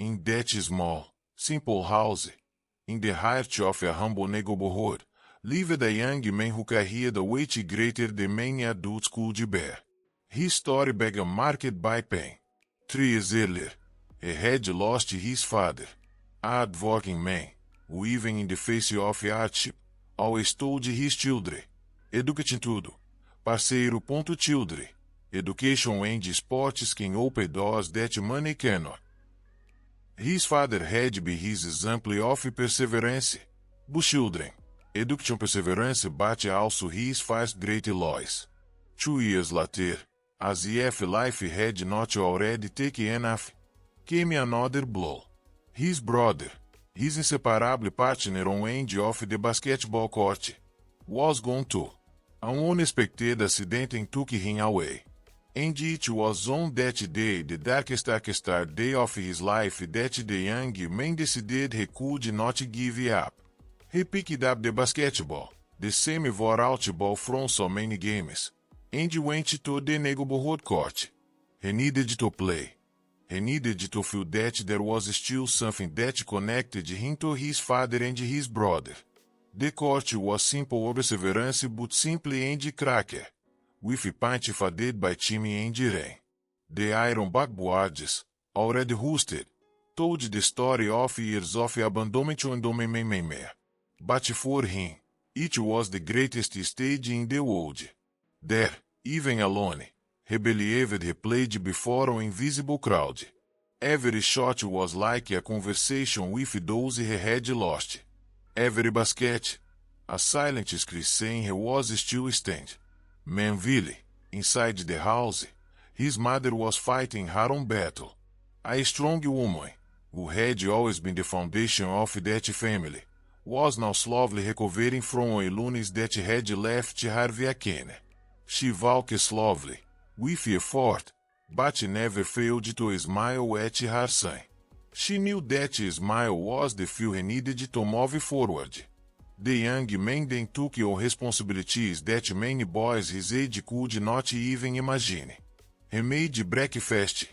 in that small, simple house, in the heart of a humble neighborhood, lived a young man who carried a weight greater than many adults could bear. His story began marked by pain. 3 years earlier, he had lost his father, a hard-working man, who even in the face of hardship, always told his children, educate tudo, parceiro. Children, education and sports can open doors that money cannot. His father had been his example of perseverance, but children, education perseverance but also his first great loss. 2 years later, as if life had not already taken enough, came another blow. His brother, his inseparable partner on end of the basketball court, was gone too. An unexpected accident took him away. And it was on that day, the darkest day of his life, that the young man decided he could not give up. He picked up the basketball, the same wore out ball from so many games, and went to the neighborhood court. He needed to play. He needed to feel that there was still something that connected him to his father and his brother. The court was simple perseverance but simply and cracker, with paint faded by time and rain. The iron backboards, already rusted, told the story of years of abandonment and domination. But for him, it was the greatest stage in the world. There, even alone, he believed he played before an invisible crowd. Every shot was like a conversation with those he had lost. Every basket, a silent scream saying he was still standing. Manville, inside the house, his mother was fighting her own battle. A strong woman, who had always been the foundation of that family, was now slowly recovering from a illness that had left her vacant. She walked slowly, with effort, but never failed to smile at her son. She knew that a smile was the fuel he needed to move forward. The young man then took on responsibilities that many boys his age could not even imagine. He made breakfast,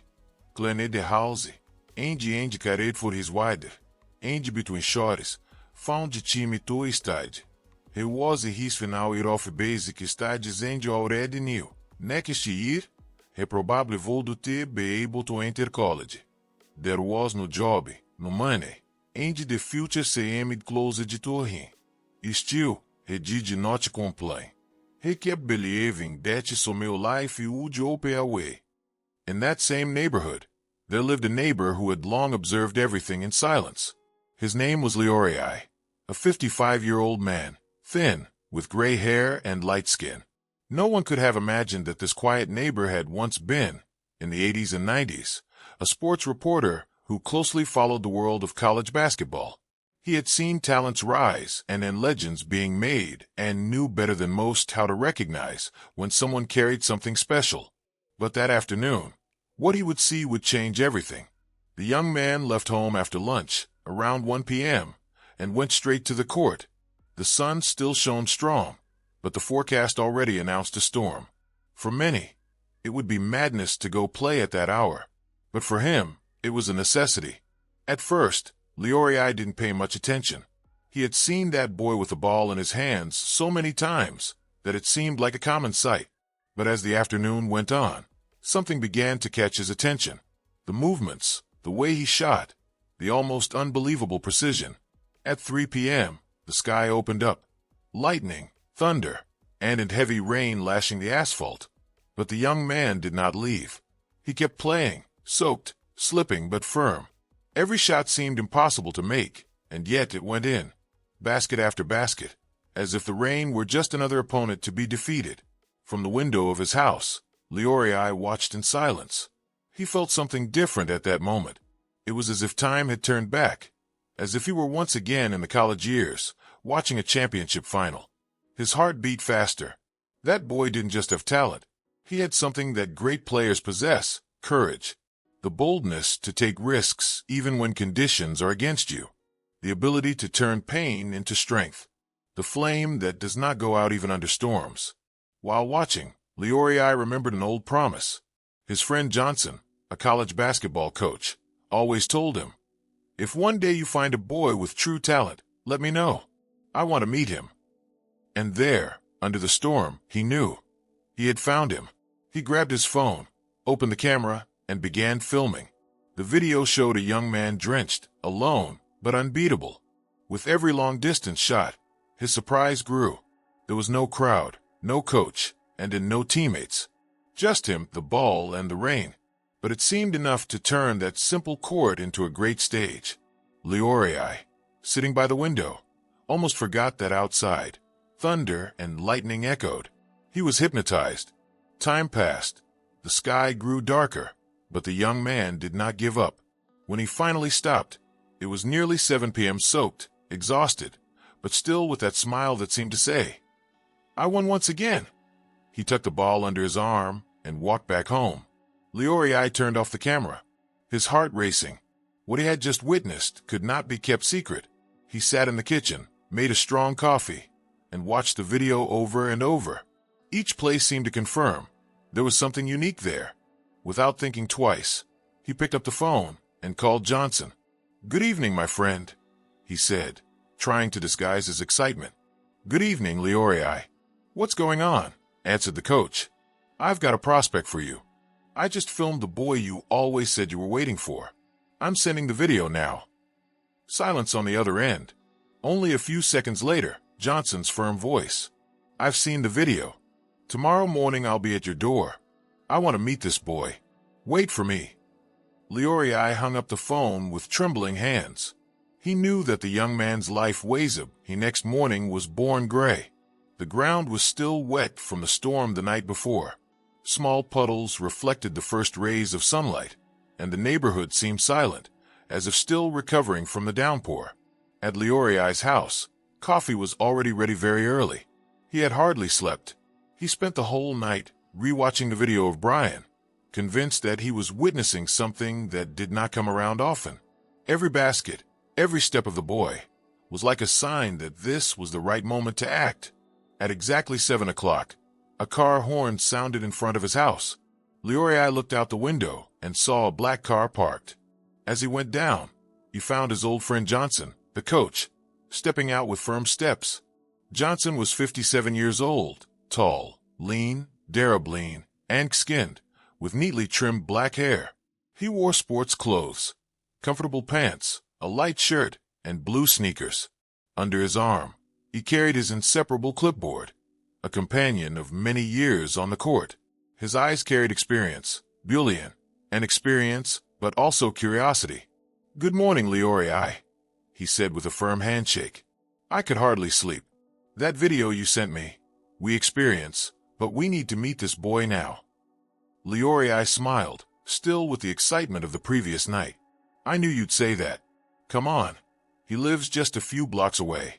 cleaned the house, and cared for his wife, and between chores, found time to study. He was in his final year of basic studies and already knew, next year, he probably would be able to enter college. There was no job, no money, and the future seemed closed to him. Still, he did not complain. He kept believing that some life would open a way. In that same neighborhood, there lived a neighbor who had long observed everything in silence. His name was Leroy, a 55-year-old man, thin, with gray hair and light skin. No one could have imagined that this quiet neighbor had once been, in the 80s and 90s, a sports reporter who closely followed the world of college basketball. He had seen talents rise and then legends being made and knew better than most how to recognize when someone carried something special. But that afternoon, what he would see would change everything. The young man left home after lunch, around 1 p.m., and went straight to the court. The sun still shone strong, but the forecast already announced a storm. For many, it would be madness to go play at that hour. But for him, it was a necessity. At first, Leroy didn't pay much attention. He had seen that boy with the ball in his hands so many times that it seemed like a common sight. But as the afternoon went on, something began to catch his attention. The movements, the way he shot, the almost unbelievable precision. At 3 p.m., the sky opened up. Lightning, thunder, and heavy rain lashing the asphalt. But the young man did not leave. He kept playing, soaked, slipping but firm. Every shot seemed impossible to make, and yet it went in, basket after basket, as if the rain were just another opponent to be defeated. From the window of his house, Leroy watched in silence. He felt something different at that moment. It was as if time had turned back, as if he were once again in the college years, watching a championship final. His heart beat faster. That boy didn't just have talent. He had something that great players possess, courage. The boldness to take risks even when conditions are against you. The ability to turn pain into strength. The flame that does not go out even under storms. While watching, Leroy remembered an old promise. His friend Johnson, a college basketball coach, always told him, If one day you find a boy with true talent, let me know. I want to meet him." And there, under the storm, he knew. He had found him. He grabbed his phone, opened the camera, and began filming. The video showed a young man drenched, alone, but unbeatable. With every long-distance shot, his surprise grew. There was no crowd, no coach, and no teammates. Just him, the ball, and the rain. But it seemed enough to turn that simple court into a great stage. Leorii, sitting by the window, almost forgot that outside thunder and lightning echoed. He was hypnotized. Time passed. The sky grew darker, but the young man did not give up. When he finally stopped, it was nearly 7 p.m. soaked, exhausted, but still with that smile that seemed to say, "I won once again." He tucked the ball under his arm and walked back home. Leorii turned off the camera, his heart racing. What he had just witnessed could not be kept secret. He sat in the kitchen, made a strong coffee, and watched the video over and over. Each play seemed to confirm there was something unique there. Without thinking twice, he picked up the phone and called Johnson. "Good evening, my friend," he said, trying to disguise his excitement. "Good evening, Leorii." "What's going on?" answered the coach. "I've got a prospect for you. I just filmed the boy you always said you were waiting for. I'm sending the video now." Silence on the other end. Only a few seconds later, Johnson's firm voice. "I've seen the video. Tomorrow morning I'll be at your door. I want to meet this boy. Wait for me." Leorii hung up the phone with trembling hands. He knew that the young man's life Wazeb he next morning was born gray. The ground was still wet from the storm the night before. Small puddles reflected the first rays of sunlight, and the neighborhood seemed silent, as if still recovering from the downpour. At Leorii's house, coffee was already ready very early. He had hardly slept. He spent the whole night rewatching the video of Brian, convinced that he was witnessing something that did not come around often. Every basket, every step of the boy, was like a sign that this was the right moment to act. At exactly 7 o'clock, a car horn sounded in front of his house. Leorii looked out the window and saw a black car parked. As he went down, he found his old friend Johnson, the coach, stepping out with firm steps. Johnson was 57 years old, tall, lean, darab-lean, and skinned, with neatly trimmed black hair. He wore sports clothes, comfortable pants, a light shirt, and blue sneakers. Under his arm, he carried his inseparable clipboard, a companion of many years on the court. His eyes carried experience, bullion, and experience, but also curiosity. "Good morning, Leorii," he said with a firm handshake. "I could hardly sleep. That video you sent me, we experience, but we need to meet this boy now." Leorii smiled, still with the excitement of the previous night. "I knew you'd say that. Come on. He lives just a few blocks away."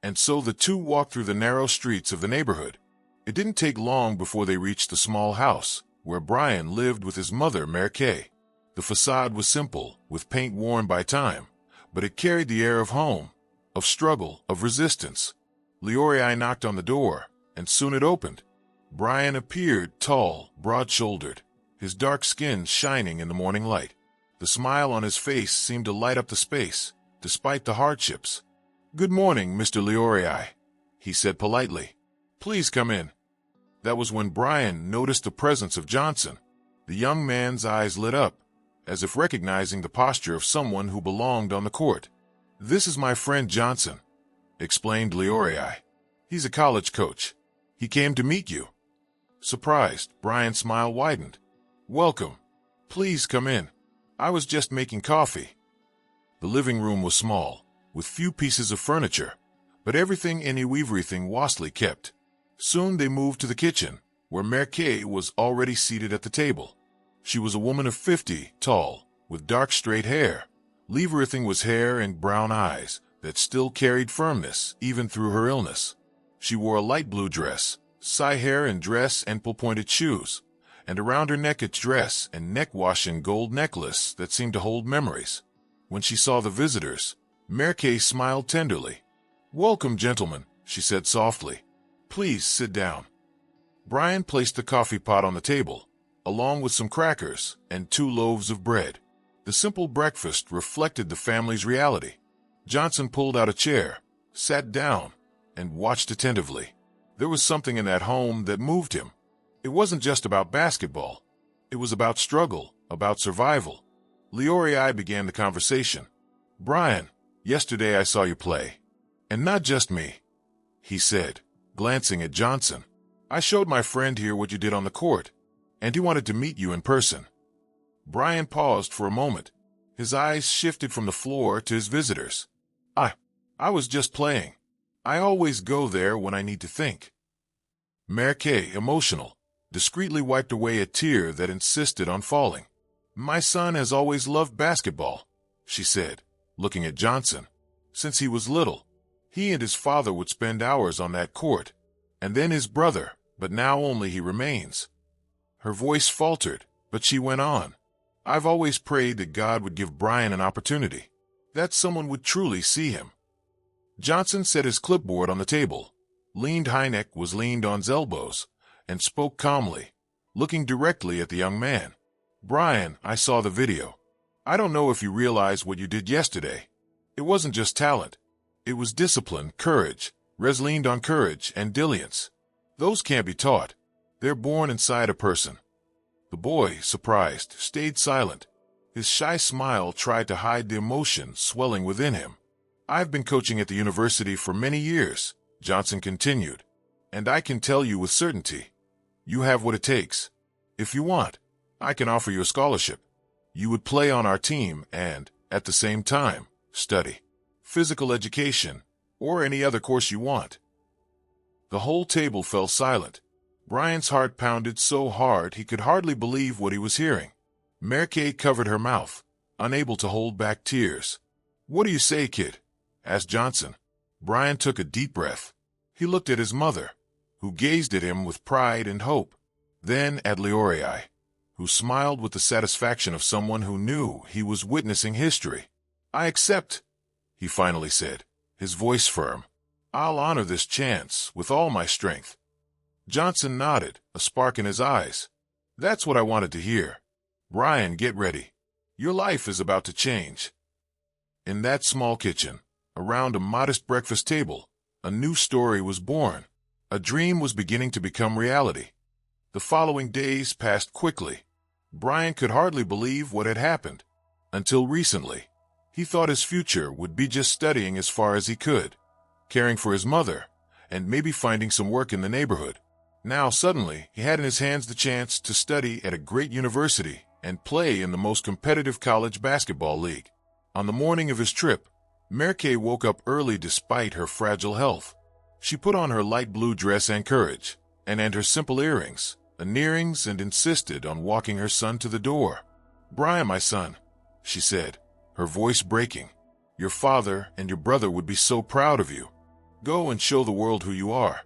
And so the two walked through the narrow streets of the neighborhood. It didn't take long before they reached the small house where Brian lived with his mother, Mary Kay. The facade was simple, with paint worn by time, but it carried the air of home, of struggle, of resistance. Leorii knocked on the door, and soon it opened. Brian appeared, tall, broad-shouldered, his dark skin shining in the morning light. The smile on his face seemed to light up the space, despite the hardships. "Good morning, Mr. Leorii," he said politely. "Please come in." That was when Brian noticed the presence of Johnson. The young man's eyes lit up, as if recognizing the posture of someone who belonged on the court. "This is my friend Johnson," explained Leorii. "He's a college coach. He came to meet you." Surprised, Brian's smile widened. "Welcome. Please come in. I was just making coffee." The living room was small, with few pieces of furniture, but everything wasely kept. Soon they moved to the kitchen, where Mary Kay was already seated at the table. She was a woman of 50, tall, with dark straight hair. Everything was hair and brown eyes that still carried firmness even through her illness. She wore a light blue dress, sigh hair and dress and pointed shoes, and around her neck a dress and neck-washing gold necklace that seemed to hold memories. When she saw the visitors, Mary Kay smiled tenderly. "Welcome, gentlemen," she said softly. "Please sit down." Brian placed the coffee pot on the table, along with some crackers and 2 loaves of bread. The simple breakfast reflected the family's reality. Johnson pulled out a chair, sat down, and watched attentively. There was something in that home that moved him. It wasn't just about basketball. It was about struggle, about survival. Leori began the conversation. "Brian, yesterday I saw you play. And not just me," he said, glancing at Johnson. "I showed my friend here what you did on the court, and he wanted to meet you in person." Brian paused for a moment. His eyes shifted from the floor to his visitors. I was just playing. I always go there when I need to think." Merkay, emotional, discreetly wiped away a tear that insisted on falling. "My son has always loved basketball," she said, looking at Johnson. "Since he was little, he and his father would spend hours on that court, and then his brother, but now only he remains." Her voice faltered, but she went on. "I've always prayed that God would give Brian an opportunity, that someone would truly see him." Johnson set his clipboard on the table, Heineck was leaned on his elbows, and spoke calmly, looking directly at the young man. "Brian, I saw the video. I don't know if you realize what you did yesterday. It wasn't just talent. It was discipline, courage, leaned on courage and diligence. Those can't be taught. They're born inside a person." The boy, surprised, stayed silent. His shy smile tried to hide the emotion swelling within him. "I've been coaching at the university for many years," Johnson continued, "and I can tell you with certainty, you have what it takes. If you want, I can offer you a scholarship. You would play on our team and, at the same time, study physical education or any other course you want." The whole table fell silent. Brian's heart pounded so hard he could hardly believe what he was hearing. Merkay covered her mouth, unable to hold back tears. "What do you say, kid?" asked Johnson. Brian took a deep breath. He looked at his mother, who gazed at him with pride and hope, then at Leori, who smiled with the satisfaction of someone who knew he was witnessing history. "I accept," he finally said, his voice firm. "I'll honor this chance with all my strength." Johnson nodded, a spark in his eyes. "That's what I wanted to hear. Brian, get ready. Your life is about to change." In that small kitchen, around a modest breakfast table, a new story was born. A dream was beginning to become reality. The following days passed quickly. Brian could hardly believe what had happened. Until recently, he thought his future would be just studying as far as he could, caring for his mother, and maybe finding some work in the neighborhood. Now suddenly, he had in his hands the chance to study at a great university and play in the most competitive college basketball league. On the morning of his trip, Merkay woke up early despite her fragile health. She put on her light blue dress and courage, and her simple earrings, and insisted on walking her son to the door. "Brian, my son," she said, her voice breaking, "your father and your brother would be so proud of you. Go and show the world who you are."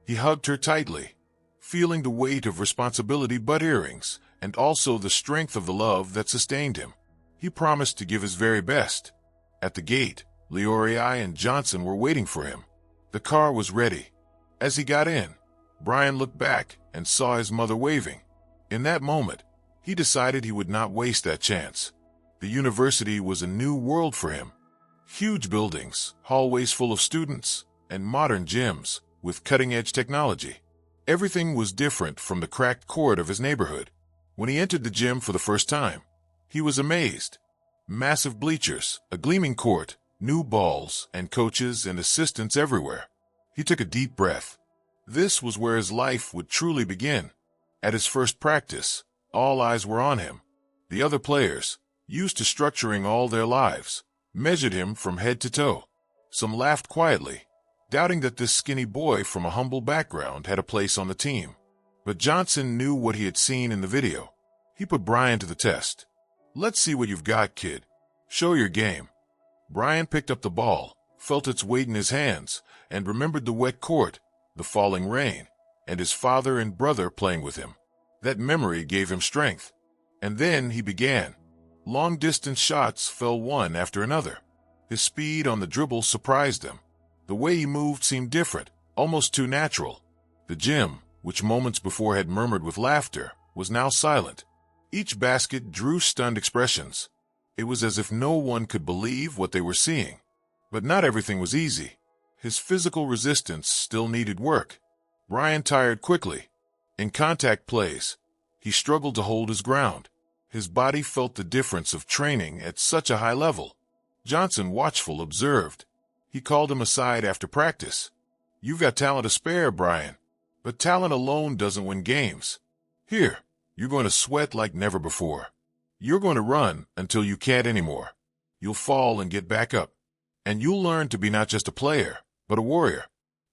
He hugged her tightly, feeling the weight of responsibility but earrings, and also the strength of the love that sustained him. He promised to give his very best. At the gate, Leori and Johnson were waiting for him. The car was ready. As he got in, Brian looked back and saw his mother waving. In that moment, he decided he would not waste that chance. The university was a new world for him. Huge buildings, hallways full of students, and modern gyms with cutting-edge technology. Everything was different from the cracked court of his neighborhood. When he entered the gym for the first time, he was amazed. Massive bleachers, a gleaming court, new balls, and coaches and assistants everywhere. He took a deep breath. This was where his life would truly begin. At his first practice, all eyes were on him. The other players, used to structuring all their lives, measured him from head to toe. Some laughed quietly, doubting that this skinny boy from a humble background had a place on the team. But Johnson knew what he had seen in the video. He put Brian to the test. "Let's see what you've got, kid. Show your game." Brian picked up the ball, felt its weight in his hands, and remembered the wet court, the falling rain, and his father and brother playing with him. That memory gave him strength. And then he began. Long-distance shots fell one after another. His speed on the dribble surprised him. The way he moved seemed different, almost too natural. The gym, which moments before had murmured with laughter, was now silent. Each basket drew stunned expressions. It was as if no one could believe what they were seeing. But not everything was easy. His physical resistance still needed work. Brian tired quickly. In contact plays, he struggled to hold his ground. His body felt the difference of training at such a high level. Johnson, watchful, observed. He called him aside after practice. "You've got talent to spare, Brian, but talent alone doesn't win games. Here, you're going to sweat like never before. You're going to run until you can't anymore. You'll fall and get back up. And you'll learn to be not just a player, but a warrior.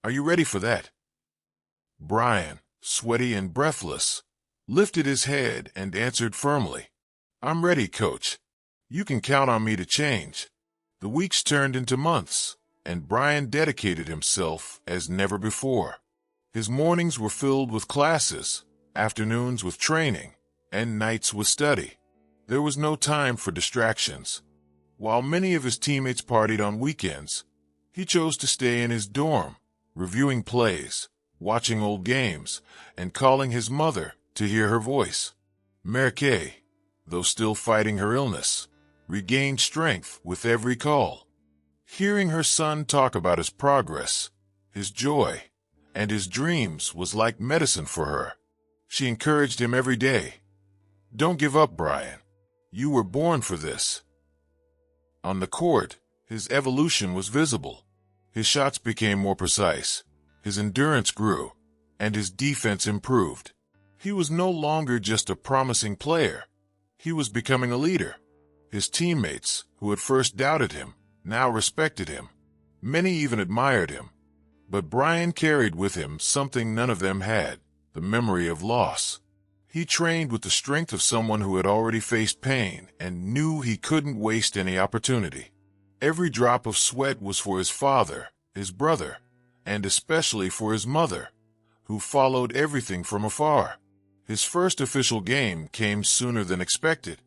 Are you ready for that?" Brian, sweaty and breathless, lifted his head and answered firmly, "I'm ready, Coach. You can count on me to change." The weeks turned into months, and Brian dedicated himself as never before. His mornings were filled with classes, afternoons with training, and nights with study. There was no time for distractions. While many of his teammates partied on weekends, he chose to stay in his dorm, reviewing plays, watching old games, and calling his mother to hear her voice. Mary Kay, though still fighting her illness, regained strength with every call. Hearing her son talk about his progress, his joy, and his dreams was like medicine for her. She encouraged him every day. "Don't give up, Brian. You were born for this." On the court, his evolution was visible. His shots became more precise, his endurance grew, and his defense improved. He was no longer just a promising player. He was becoming a leader. His teammates, who at first doubted him, now respected him. Many even admired him. But Brian carried with him something none of them had, the memory of loss. He trained with the strength of someone who had already faced pain and knew he couldn't waste any opportunity. Every drop of sweat was for his father, his brother, and especially for his mother, who followed everything from afar. His first official game came sooner than expected.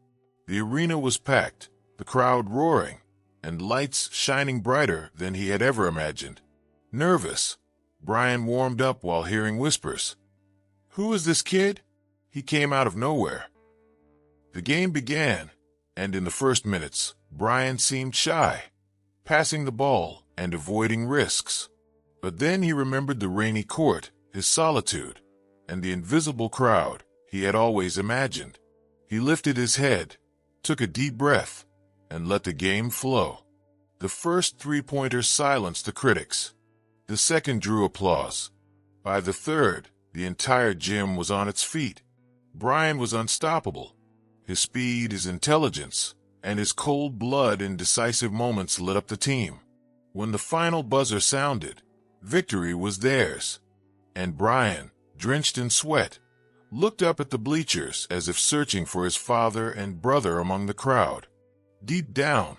The arena was packed, the crowd roaring, and lights shining brighter than he had ever imagined. Nervous, Brian warmed up while hearing whispers. "Who is this kid?" He came out of nowhere. The game began, and in the first minutes, Brian seemed shy, passing the ball and avoiding risks. But then he remembered the rainy court, his solitude, and the invisible crowd he had always imagined. He lifted his head, took a deep breath, and let the game flow. The first three-pointer silenced the critics. The second drew applause. By the third, the entire gym was on its feet. Brian was unstoppable. His speed, his intelligence, and his cold blood in decisive moments lit up the team. When the final buzzer sounded, victory was theirs. And Brian, drenched in sweat, looked up at the bleachers as if searching for his father and brother among the crowd. Deep down,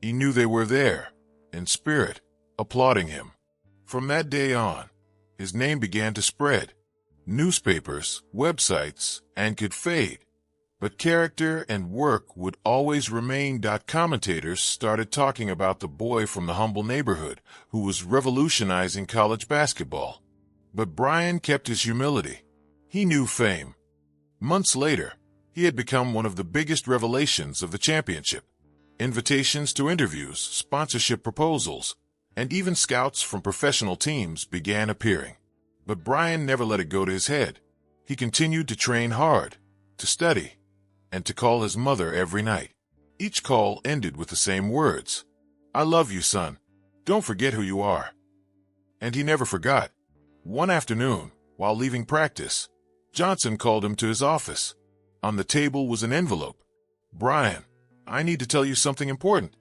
he knew they were there, in spirit, applauding him. From that day on, his name began to spread. Newspapers, websites, and could fade. But character and work would always remain. Commentators started talking about the boy from the humble neighborhood who was revolutionizing college basketball. But Brian kept his humility. He knew fame. Months later, he had become one of the biggest revelations of the championship. Invitations to interviews, sponsorship proposals, and even scouts from professional teams began appearing. But Brian never let it go to his head. He continued to train hard, to study, and to call his mother every night. Each call ended with the same words. "I love you, son. Don't forget who you are." And he never forgot. One afternoon, while leaving practice, Johnson called him to his office. On the table was an envelope. "Brian, I need to tell you something important,"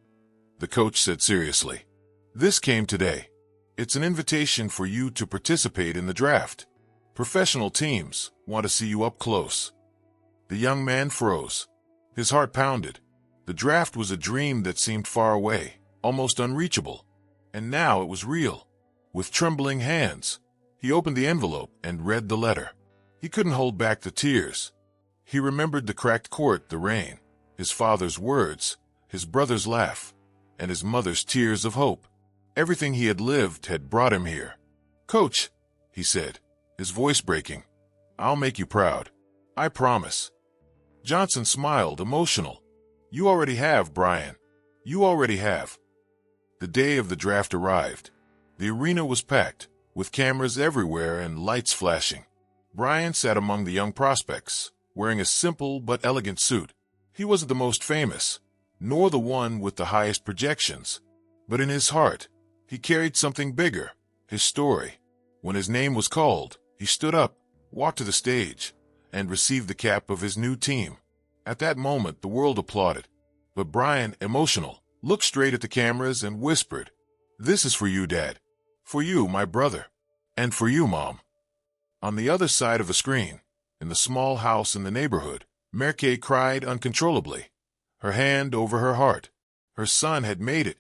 the coach said seriously. "This came today. It's an invitation for you to participate in the draft. Professional teams want to see you up close." The young man froze. His heart pounded. The draft was a dream that seemed far away, almost unreachable. And now it was real. With trembling hands, he opened the envelope and read the letter. He couldn't hold back the tears. He remembered the cracked court, the rain, his father's words, his brother's laugh, and his mother's tears of hope. Everything he had lived had brought him here. "Coach," he said, his voice breaking, "I'll make you proud. I promise." Johnson smiled, emotional. You already have, Brian. You already have. The day of the draft arrived. The arena was packed, with cameras everywhere and lights flashing. Brian sat among the young prospects, wearing a simple but elegant suit. He wasn't the most famous, nor the one with the highest projections. But in his heart, he carried something bigger, his story. When his name was called, he stood up, walked to the stage, and received the cap of his new team. At that moment, the world applauded. But Brian, emotional, looked straight at the cameras and whispered, "This is for you, Dad. For you, my brother. And for you, Mom." On the other side of the screen, in the small house in the neighborhood, Merke cried uncontrollably, her hand over her heart. Her son had made it,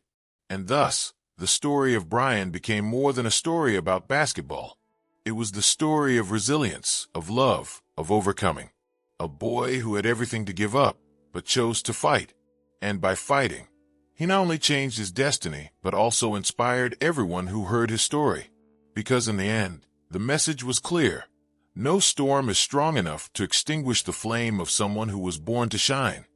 and thus, the story of Brian became more than a story about basketball. It was the story of resilience, of love, of overcoming. A boy who had everything to give up, but chose to fight. And by fighting, he not only changed his destiny, but also inspired everyone who heard his story. Because in the end, the message was clear. No storm is strong enough to extinguish the flame of someone who was born to shine.